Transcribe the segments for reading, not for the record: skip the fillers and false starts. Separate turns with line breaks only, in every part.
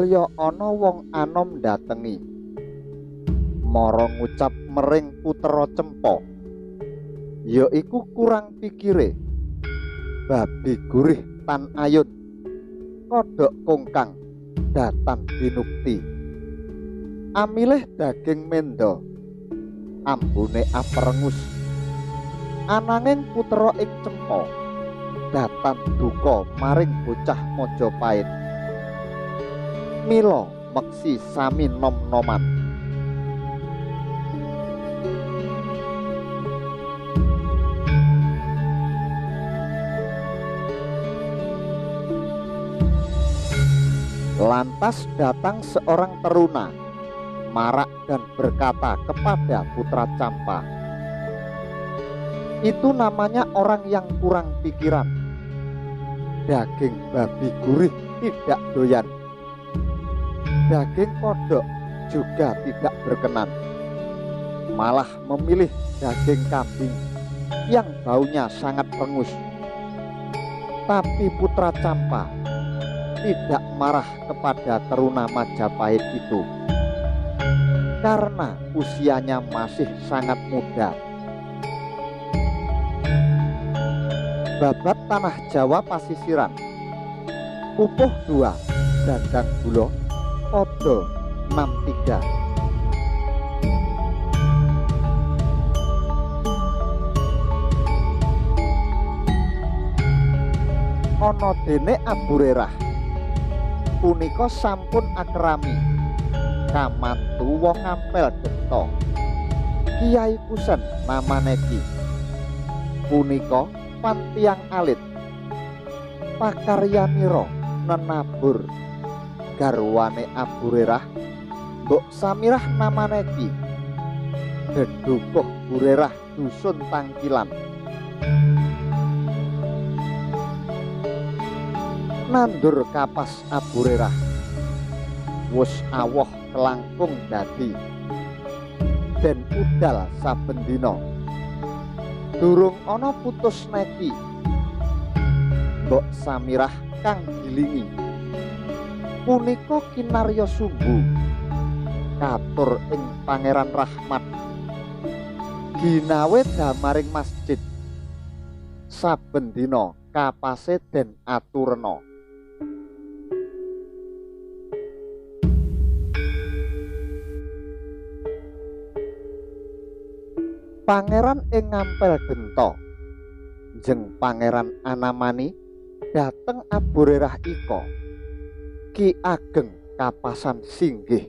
Samangkulya ana wong anom ndatengi, mara ngucap mering Putra Cempa, ya iku kurang pikire, babi gurih tan ayun, kodhok kongkang datan binukti, amilih daging menda, ambune aprengus, ananging putra ing Cempa datan duka maring bocah Majapahit. Mila meksi sami nom-noman. Lantas datang seorang teruna, marak dan berkata kepada Putra Campa, "Itu namanya orang yang kurang pikiran. Daging babi gurih tidak doyan, daging kodok juga tidak berkenan, malah memilih daging kambing yang baunya sangat rengus." Tapi Putra Campa tidak marah kepada teruna Majapahit itu, karena usianya masih sangat muda. Babat tanah Jawa pasisiran, pupuh 2, dandang gula, podo 63. Ana dene Abu Rerah, punika sampun akrami kamantu wong ngampel Denta, Kiai Kusen namaneki. Punika pantiang alit, pakaryanira nenabur. Garwane Abu Rerah, Mbok Samirah namaneki, Dedukuh Burerah dusun Tangkilan. Nandur kapas Abu Rerah, wus awoh kelangkung dadi, den udal saben dina. Durung ana putus neki, Mbok Samirah kang gilingi. Punika kinarya sumbu, katur ing Pangeran Rahmat, ginawe damaring masjid. Saben dina kapase den aturna. Pangeran ing ngampel Denta, jeng Pangeran Anamani dateng Abu Rerah ika, Ki Ageng kapasan singgih.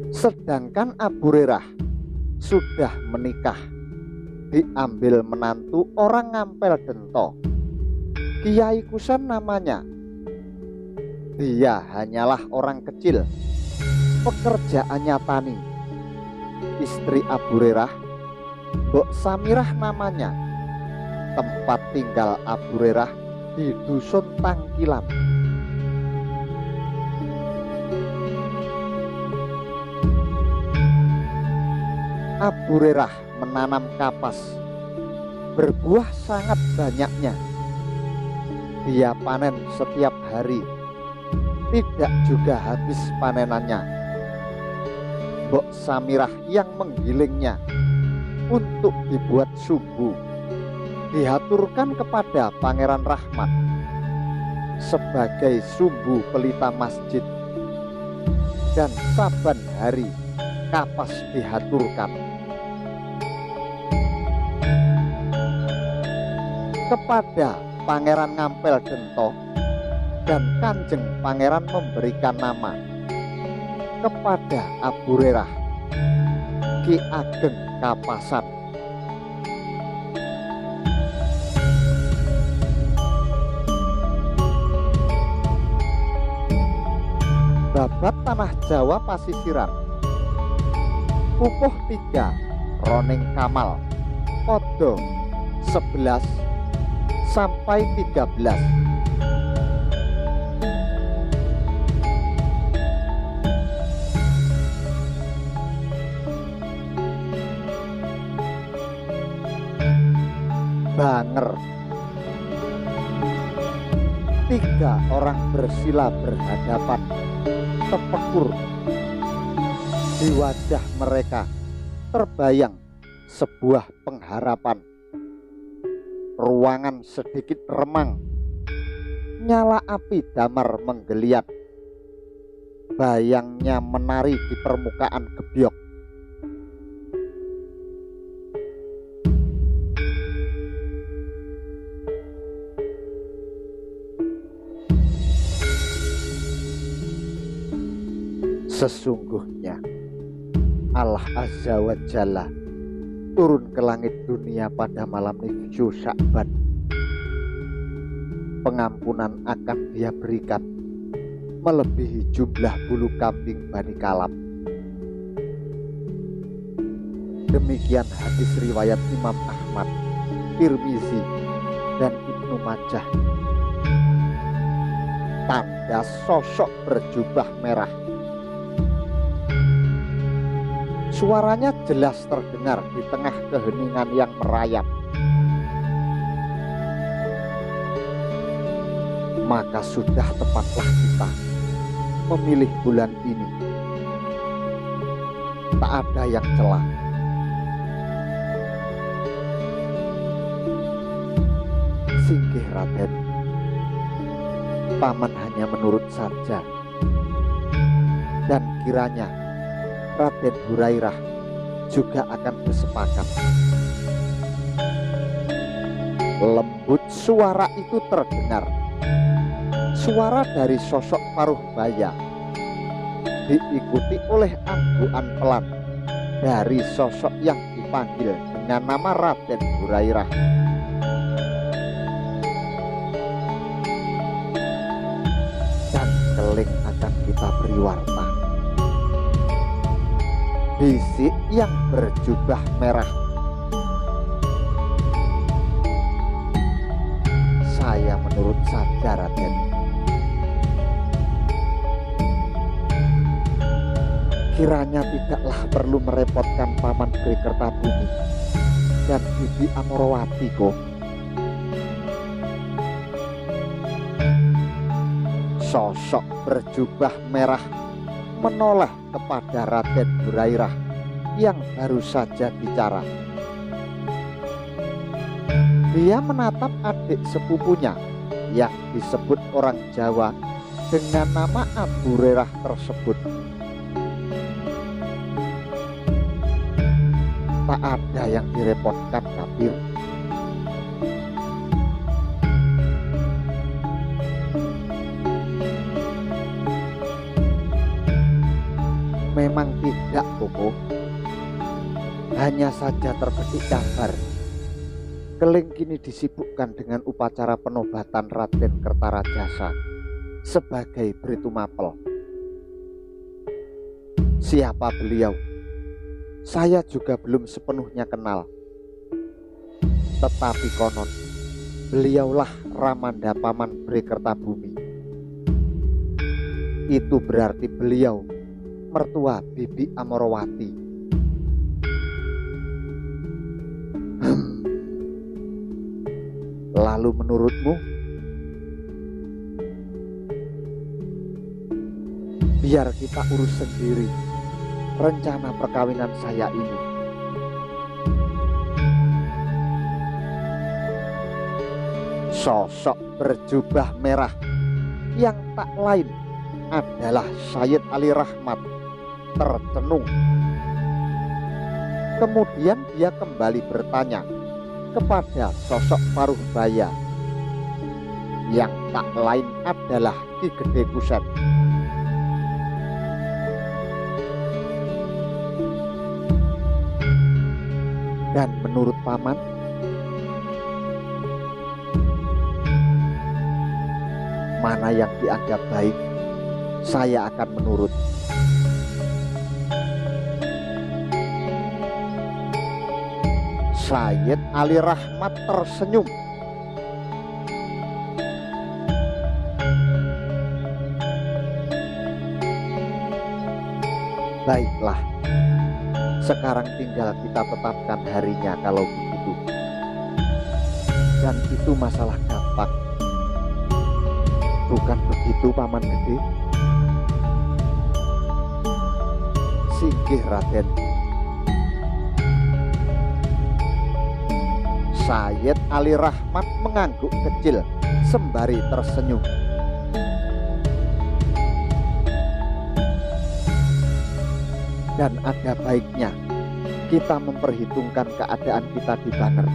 Sedangkan Abu Rerah sudah menikah, diambil menantu orang ngampel Denta, Kiai Kusen namanya. Dia hanyalah orang kecil, pekerjaannya tani. Istri Abu Rerah, Mbok Samirah namanya. Tempat tinggal Abu Rerah di dusun Tangkilan. Abu Rerah menanam kapas, berbuah sangat banyaknya. Dia panen setiap hari, tidak juga habis panenannya. Mbok Samirah yang menggilingnya untuk dibuat sumbu, dihaturkan kepada Pangeran Rahmat sebagai sumbu pelita masjid, dan saban hari kapas dihaturkan kepada Pangeran ngampel Denta, dan Kanjeng Pangeran memberikan nama kepada Abu Rerah, Ki Ageng Kapasan. Babat tanah Jawa pasisiran, pupuh 3, roning kamal, podo 11 sampai 13. Banger. 3 orang bersila berhadapan, tepekur. Di wajah mereka terbayang sebuah pengharapan. Ruangan sedikit remang, nyala api damar menggeliat. Bayangnya menari di permukaan gebyok. Sesungguhnya Allah Azza wa Jalla turun ke langit dunia pada malam Nifsu Sya'ban. Pengampunan akan Dia berikan melebihi jumlah bulu kambing Bani Kalab. Demikian hadis riwayat Imam Ahmad, Tirmizi, dan Ibnu Majah. Tanda sosok berjubah merah. Suaranya jelas terdengar di tengah keheningan yang merayap. Maka sudah tepatlah kita memilih bulan ini. Tak ada yang celah. Singgih Raden, paman hanya menurut saja. Dan kiranya Raden Hurairah juga akan bersepakat. Lembut suara itu terdengar. Suara dari sosok Paruhbaya, diikuti oleh anggukan pelan dari sosok yang dipanggil dengan nama Raden Hurairah. Dan keling akan kita beri warta. Bisik yang berjubah merah. Saya menurut saja, Raden. Kiranya tidaklah perlu merepotkan Paman Bri Kertabumi dan Bibi Amorowati kok. Sosok berjubah merah menoleh kepada Raden Hurairah yang baru saja bicara. Dia menatap adik sepupunya yang disebut orang Jawa dengan nama Abu Hurairah tersebut. Tak ada yang direpotkan, Kabir. Memang tidak, Koko. Hanya saja terbetik kabar Keling kini disibukkan dengan upacara penobatan Raden Kertarajasa sebagai Britu Mapel. Siapa beliau? Saya juga belum sepenuhnya kenal. Tetapi konon beliaulah Ramanda Paman Bri Kertabumi. Itu berarti beliau mertua Bibi Amorowati. Lalu menurutmu, biar kita urus sendiri rencana perkawinan saya ini. Sosok berjubah merah yang tak lain adalah Sayyid Ali Rahmat tercenung. Kemudian dia kembali bertanya kepada sosok Paruhbaya yang tak lain adalah Ki Gede Kuset. Dan menurut Paman, mana yang dianggap baik, saya akan menurut. Sayyid Ali Rahmat tersenyum. Baiklah, sekarang tinggal kita tetapkan harinya kalau begitu. Dan itu masalah gampang. Bukan begitu, Paman Gede? Singgih, Raden. Sayyid Ali Rahmat mengangguk kecil sembari tersenyum. Dan ada baiknya kita memperhitungkan keadaan kita di Banger.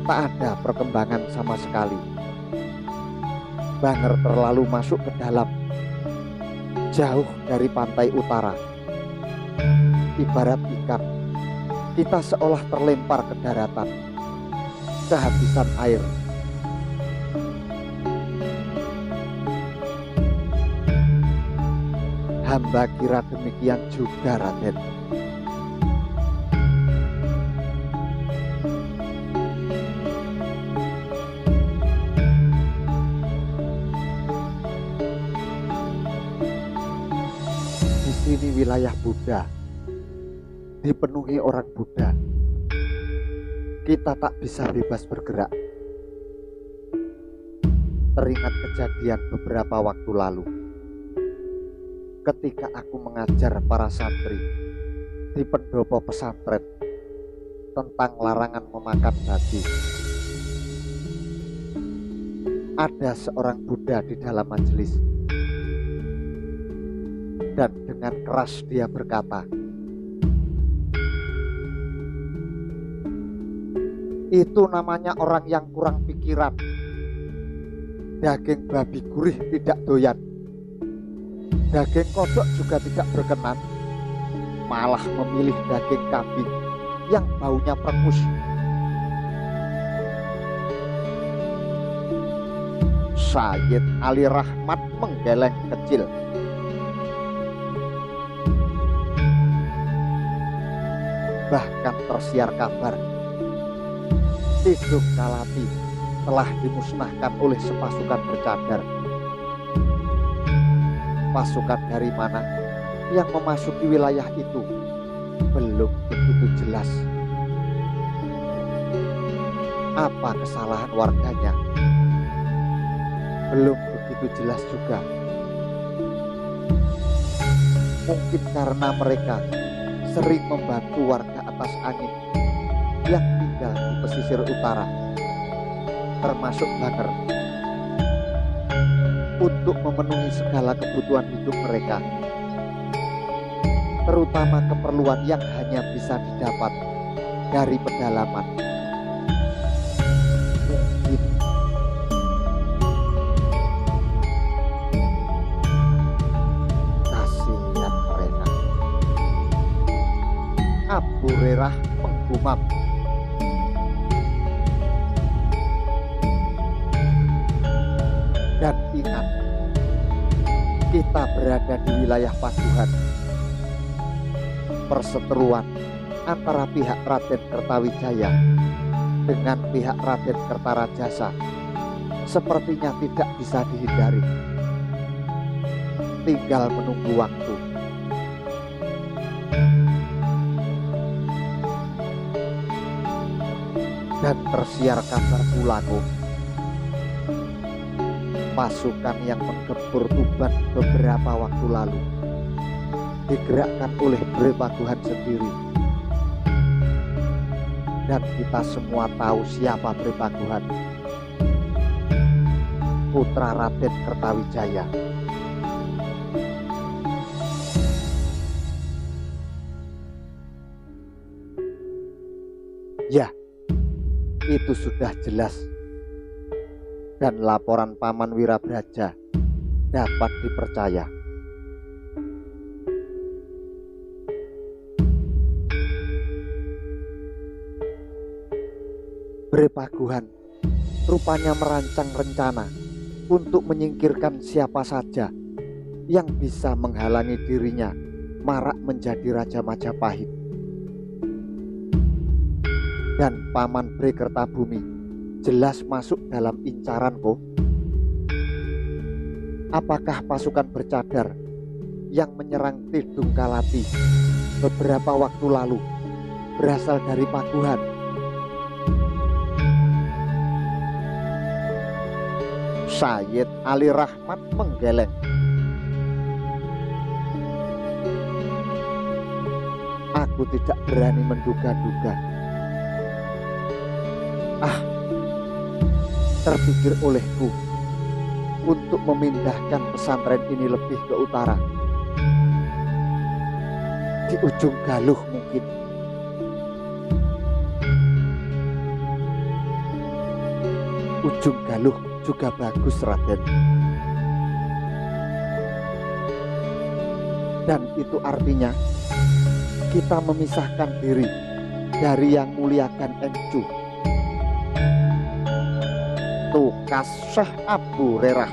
Tak ada perkembangan sama sekali. Banger terlalu masuk ke dalam, jauh dari pantai utara. Ibarat ikan, kita seolah terlempar ke daratan, kehabisan air. Hamba kira demikian juga, Raden. Di sini wilayah Buddha, dipenuhi orang Buddha. Kita tak bisa bebas bergerak. Teringat kejadian beberapa waktu lalu, ketika aku mengajar para santri di pendopo pesantren tentang larangan memakan babi. Ada seorang Buddha di dalam majelis, dan dengan keras dia berkata, "Itu namanya orang yang kurang pikiran. Daging babi gurih tidak doyan. Daging kodok juga tidak berkenan, malah memilih daging kambing yang baunya perengus." Sayyid Ali Rahmat menggeleng kecil. Bahkan tersiar kabar Tidung Kalati telah dimusnahkan oleh sepasukan bercadar. Pasukan dari mana yang memasuki wilayah itu belum begitu jelas. Apa kesalahan warganya belum begitu jelas juga. Mungkin karena mereka sering membantu warga atas angin yang tinggal di pesisir utara, termasuk Banger, untuk memenuhi segala kebutuhan hidup mereka, terutama keperluan yang hanya bisa didapat dari pedalaman. Mungkin kasihan mereka. Abu Rerah menggumam. Dan ingat, kita berada di wilayah paduan. Perseteruan antara pihak Raden Kertawijaya dengan pihak Raden Kertarajasa sepertinya tidak bisa dihindari. Tinggal menunggu waktu. Dan tersiar kabar pula, pasukan yang menggempur Tuban beberapa waktu lalu digerakkan oleh Bre Paguhan sendiri. Dan kita semua tahu siapa Bre Paguhan, putra Raden Kertawijaya. Ya, itu sudah jelas. Dan laporan Paman Wirabraja dapat dipercaya. Bre Paguhan rupanya merancang rencana untuk menyingkirkan siapa saja yang bisa menghalangi dirinya marak menjadi Raja Majapahit. Dan Paman Bre Kertabumi jelas masuk dalam incaran, Apakah pasukan bercadar yang menyerang Tidung Kalati beberapa waktu lalu berasal dari Paguhan? Sayyid Ali Rahmat menggeleng. Aku tidak berani menduga-duga. Terpikir olehku untuk memindahkan pesantren ini lebih ke utara, di ujung Galuh mungkin. Ujung Galuh juga bagus, Raden. Dan itu artinya kita memisahkan diri dari yang muliakan Engcu, tukas Syekh Abu Rerah.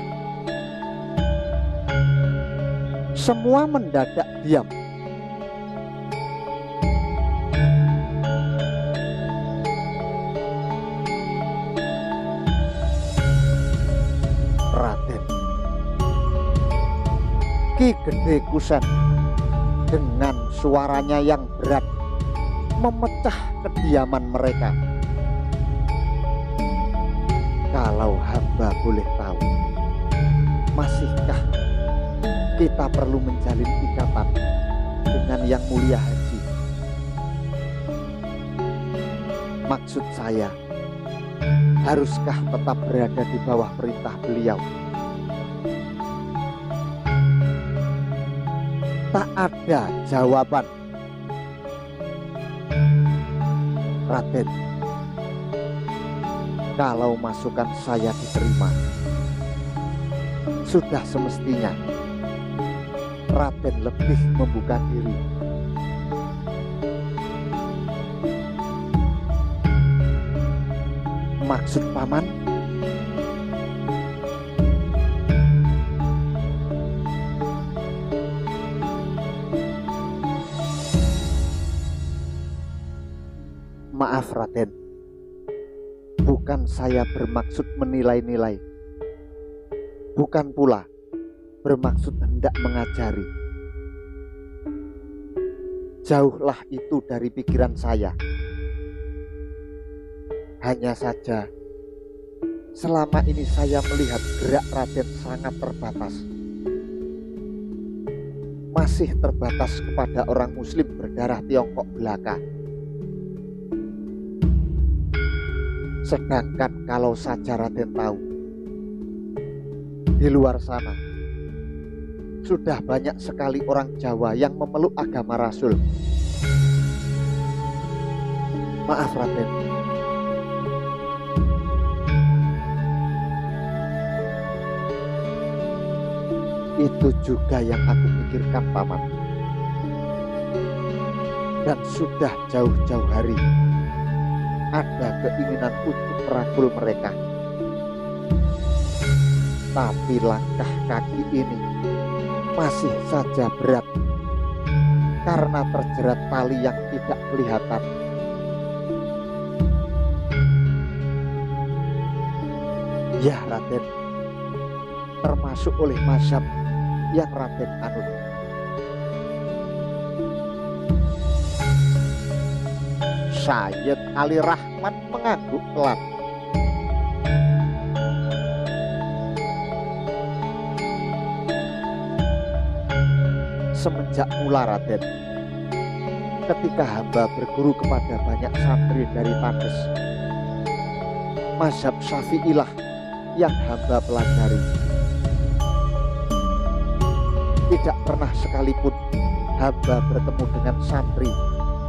Semua mendadak diam. Raden, Ki Gede Kusen dengan suaranya yang berat memecah kediaman mereka. Kalau hamba boleh tahu, masihkah kita perlu menjalin ikatan dengan Yang Mulia Haji? Maksud saya, haruskah tetap berada di bawah perintah beliau? Tak ada jawaban. Raden, kalau masukan saya diterima, sudah semestinya Raden lebih membuka diri. Maksud paman? Maaf Raden, bukan saya bermaksud menilai-nilai, bukan pula bermaksud hendak mengajari. Jauhlah itu dari pikiran saya. Hanya saja, selama ini saya melihat gerak Raden sangat terbatas. Masih terbatas kepada orang Muslim berdarah Tiongkok belaka. Sedangkan kalau saja Raden tahu, di luar sana sudah banyak sekali orang Jawa yang memeluk agama Rasul. Maaf Raden, itu juga yang aku pikirkan paman. Dan sudah jauh-jauh hari ada keinginan untuk merangkul mereka. Tapi langkah kaki ini masih saja berat karena terjerat tali yang tidak kelihatan. Ya Raden, termasuk oleh mazhab yang Raden anut. Sayyid Ali Rahmat mengangguk pelan. Semenjak mula Raden, ketika hamba berguru kepada banyak santri dari Tandes, mazhab Syafi'ilah yang hamba pelajari. Tidak pernah sekalipun hamba bertemu dengan santri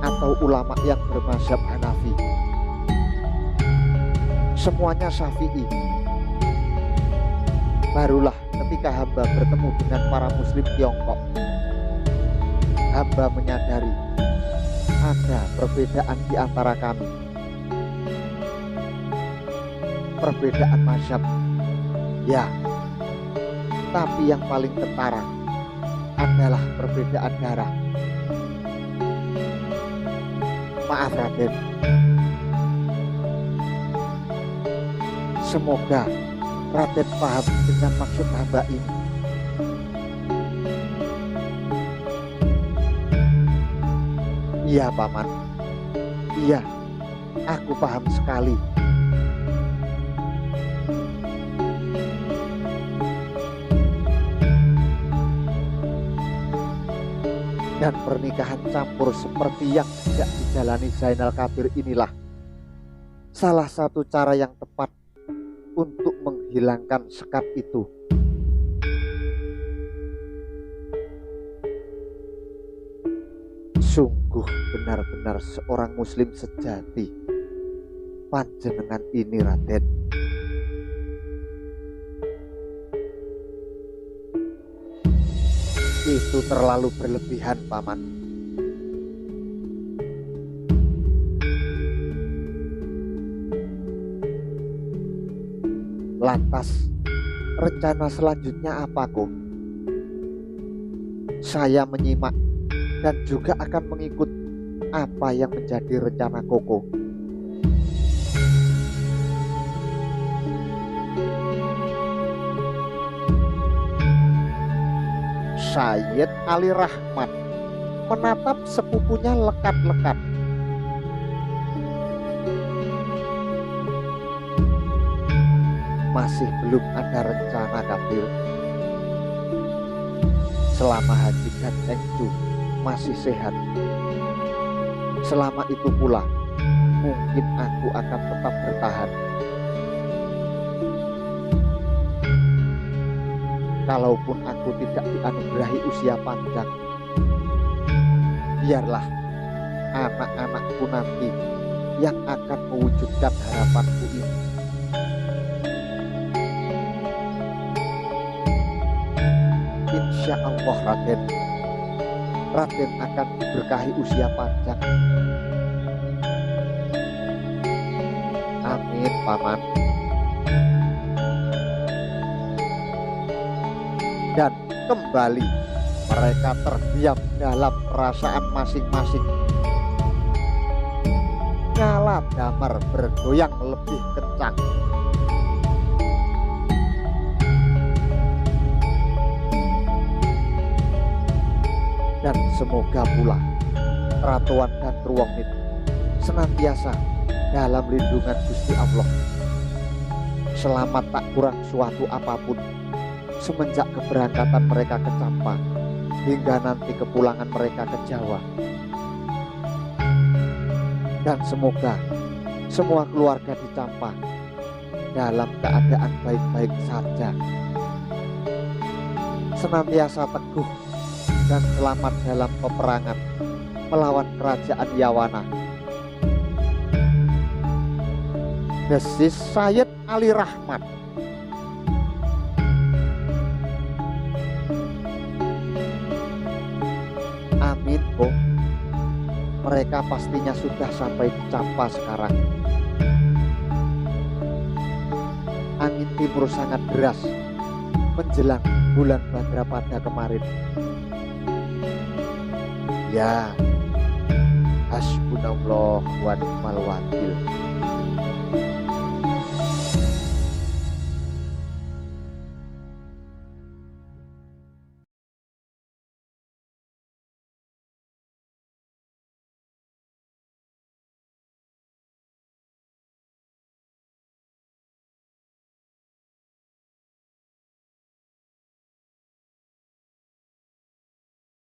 atau ulama yang bermazhab Hanafi. Semuanya Syafi'i. Barulah ketika hamba bertemu dengan para Muslim Tiongkok, hamba menyadari ada perbedaan di antara kami. Perbedaan mazhab, ya, tapi yang paling ketara adalah perbedaan darah. Maaf Raden, semoga Raden paham dengan maksud hamba ini. Iya paman, iya, aku paham sekali. Dan pernikahan campur seperti yang tidak dijalani Zainal Kabir inilah salah satu cara yang tepat untuk menghilangkan sekat itu. Sungguh benar-benar seorang muslim sejati panjenengan ini, Raden. Itu terlalu berlebihan, Paman. Lantas, rencana selanjutnya apa, Ko? Saya menyimak dan juga akan mengikut apa yang menjadi rencana Koko. Sayyid Ali Rahmat menatap sepupunya lekat-lekat. Masih belum ada rencana, Kabir. Selama Haji dan Engju masih sehat, selama itu pula mungkin aku akan tetap bertahan. Kalaupun aku tidak dianugerahi usia panjang, biarlah anak-anakku nanti yang akan mewujudkan harapanku ini. Insya Allah, Raden akan diberkahi usia panjang. Amin, Paman. Dan kembali mereka terdiam dalam perasaan masing-masing. Nyala damar bergoyang lebih kencang. Dan semoga pula Ratuan dan Truwongit senantiasa dalam lindungan Gusti Allah. Selamat tak kurang suatu apapun semenjak keberangkatan mereka ke Campa hingga nanti kepulangan mereka ke Jawa. Dan semoga semua keluarga di Campa dalam keadaan baik-baik saja, senantiasa teguh dan selamat dalam peperangan melawan kerajaan Yawana. Desis Sayyid Ali Rahmat. Amin, Ko. Mereka pastinya sudah sampai di Campa sekarang. Angin timur sangat deras menjelang bulan Bhadrapada kemarin. Ya, hasbunallah wa ni'mal wakil.